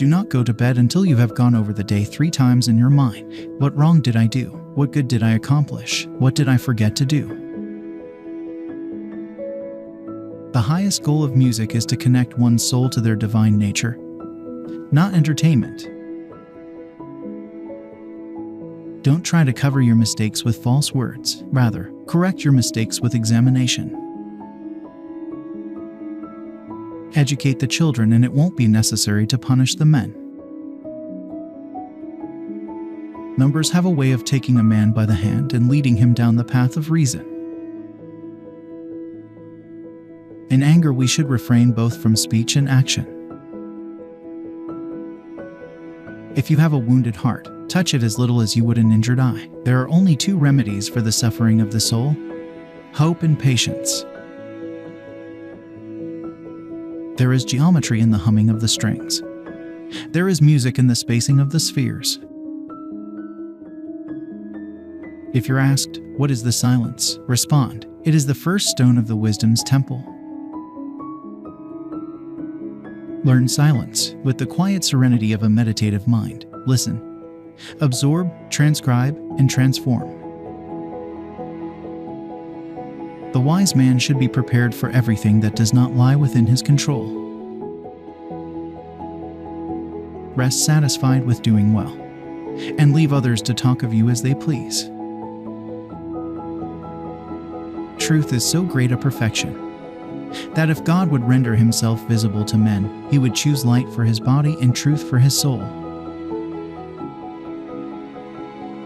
Do not go to bed until you have gone over the day 3 times in your mind. What wrong did I do? What good did I accomplish? What did I forget to do? The highest goal of music is to connect one's soul to their divine nature, not entertainment. Don't try to cover your mistakes with false words. Rather, correct your mistakes with examination. Educate the children, and it won't be necessary to punish the men. Numbers have a way of taking a man by the hand and leading him down the path of reason. In anger, we should refrain both from speech and action. If you have a wounded heart, touch it as little as you would an injured eye. There are only 2 remedies for the suffering of the soul: hope and patience. There is geometry in the humming of the strings. There is music in the spacing of the spheres. If you're asked, "What is the silence?" respond, "It is the first stone of the wisdom's temple." Learn silence with the quiet serenity of a meditative mind. Listen, absorb, transcribe, and transform. The wise man should be prepared for everything that does not lie within his control. Rest satisfied with doing well, and leave others to talk of you as they please. Truth is so great a perfection that if God would render himself visible to men, he would choose light for his body and truth for his soul.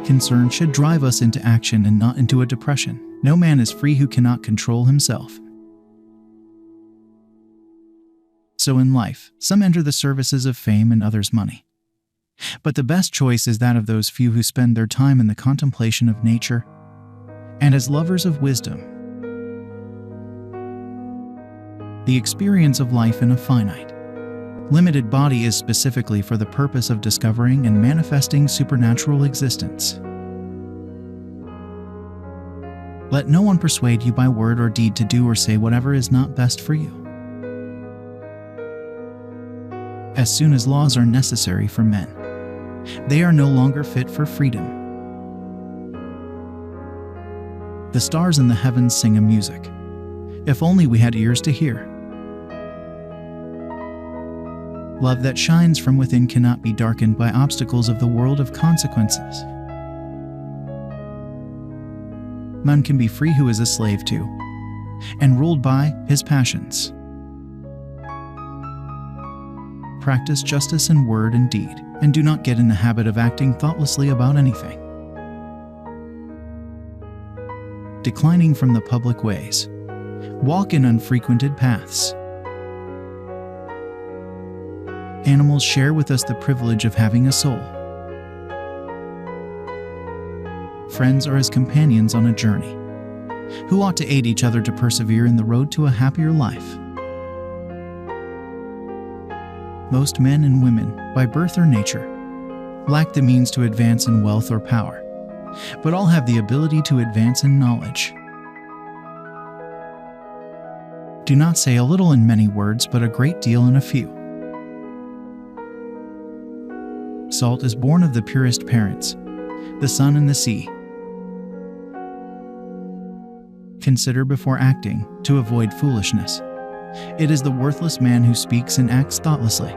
Concern should drive us into action and not into a depression. No man is free who cannot control himself. So in life, some enter the services of fame and others money. But the best choice is that of those few who spend their time in the contemplation of nature and as lovers of wisdom. The experience of life in a finite, limited body is specifically for the purpose of discovering and manifesting supernatural existence. Let no one persuade you by word or deed to do or say whatever is not best for you. As soon as laws are necessary for men, they are no longer fit for freedom. The stars in the heavens sing a music. If only we had ears to hear. Love that shines from within cannot be darkened by obstacles of the world of consequences. None can be free who is a slave to, and ruled by, his passions. Practice justice in word and deed, and do not get in the habit of acting thoughtlessly about anything. Declining from the public ways, walk in unfrequented paths. Animals share with us the privilege of having a soul. Friends are as companions on a journey, who ought to aid each other to persevere in the road to a happier life. Most men and women, by birth or nature, lack the means to advance in wealth or power, but all have the ability to advance in knowledge. Do not say a little in many words, but a great deal in a few. Salt is born of the purest parents, the sun and the sea. Consider before acting, to avoid foolishness. It is the worthless man who speaks and acts thoughtlessly.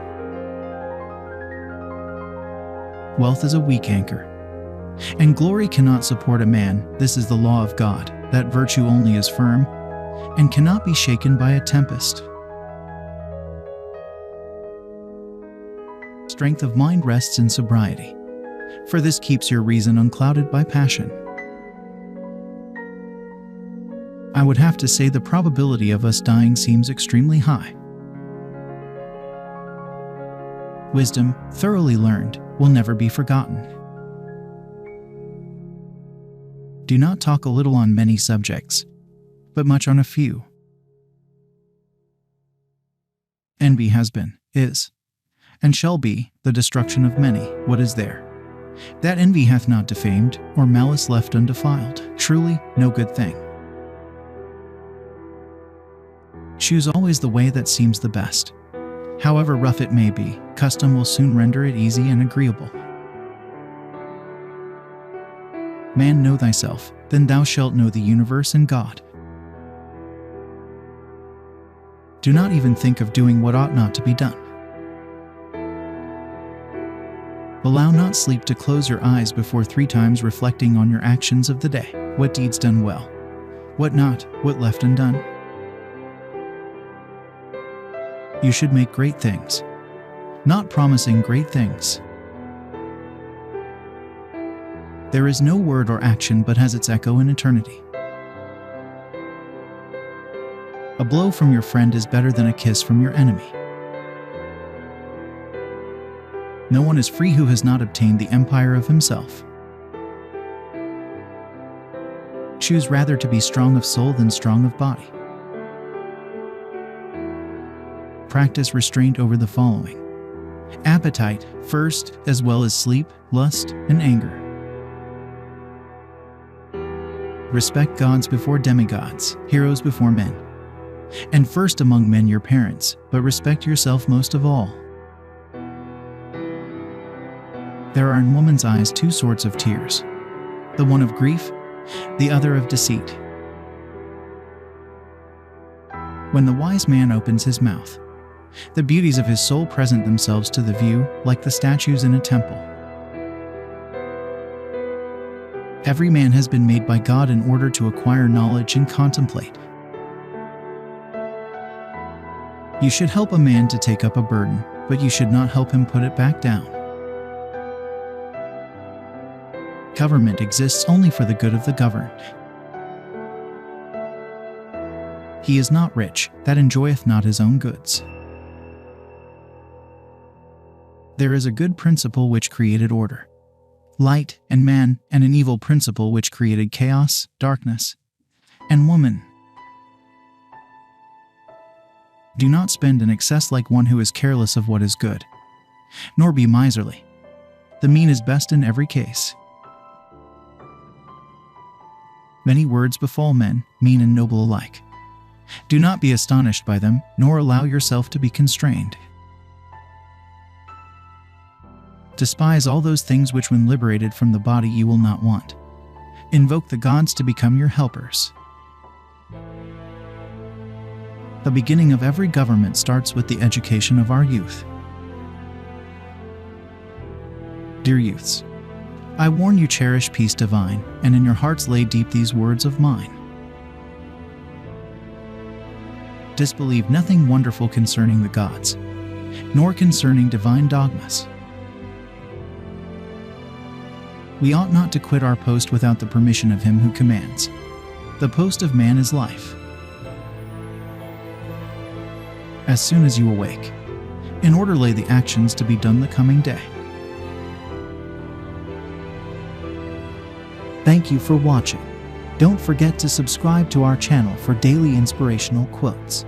Wealth is a weak anchor, and glory cannot support a man. This is the law of God, that virtue only is firm, and cannot be shaken by a tempest. Strength of mind rests in sobriety, for this keeps your reason unclouded by passion. I would have to say the probability of us dying seems extremely high. Wisdom, thoroughly learned, will never be forgotten. Do not talk a little on many subjects, but much on a few. Envy has been, is, and shall be, the destruction of many. What is there that envy hath not defamed, or malice left undefiled? Truly, no good thing. Choose always the way that seems the best, However rough it may be, custom will soon render it easy and agreeable. Man, know thyself, then thou shalt know the universe and God. Do not even think of doing what ought not to be done. Allow not sleep to close your eyes before 3 times reflecting on your actions of the day, what deeds done well, what not, what left undone. You should make great things, not promising great things. There is no word or action but has its echo in eternity. A blow from your friend is better than a kiss from your enemy. No one is free who has not obtained the empire of himself. Choose rather to be strong of soul than strong of body. Practice restraint over the following: appetite, first, as well as sleep, lust, and anger. Respect gods before demigods, heroes before men. And first among men your parents, but respect yourself most of all. There are in woman's eyes 2 sorts of tears, the one of grief, the other of deceit. When the wise man opens his mouth, the beauties of his soul present themselves to the view, like the statues in a temple. Every man has been made by God in order to acquire knowledge and contemplate. You should help a man to take up a burden, but you should not help him put it back down. Government exists only for the good of the governed. He is not rich that enjoyeth not his own goods. There is a good principle which created order, light, and man, and an evil principle which created chaos, darkness, and woman. Do not spend in excess like one who is careless of what is good, nor be miserly. The mean is best in every case. Many words befall men, mean and noble alike. Do not be astonished by them, nor allow yourself to be constrained. Despise all those things which when liberated from the body you will not want. Invoke the gods to become your helpers. The beginning of every government starts with the education of our youth. Dear youths, I warn you, cherish peace divine, and in your hearts lay deep these words of mine. Disbelieve nothing wonderful concerning the gods, nor concerning divine dogmas. We ought not to quit our post without the permission of him who commands. The post of man is life. As soon as you awake, in order lay the actions to be done the coming day. Thank you for watching. Don't forget to subscribe to our channel for daily inspirational quotes.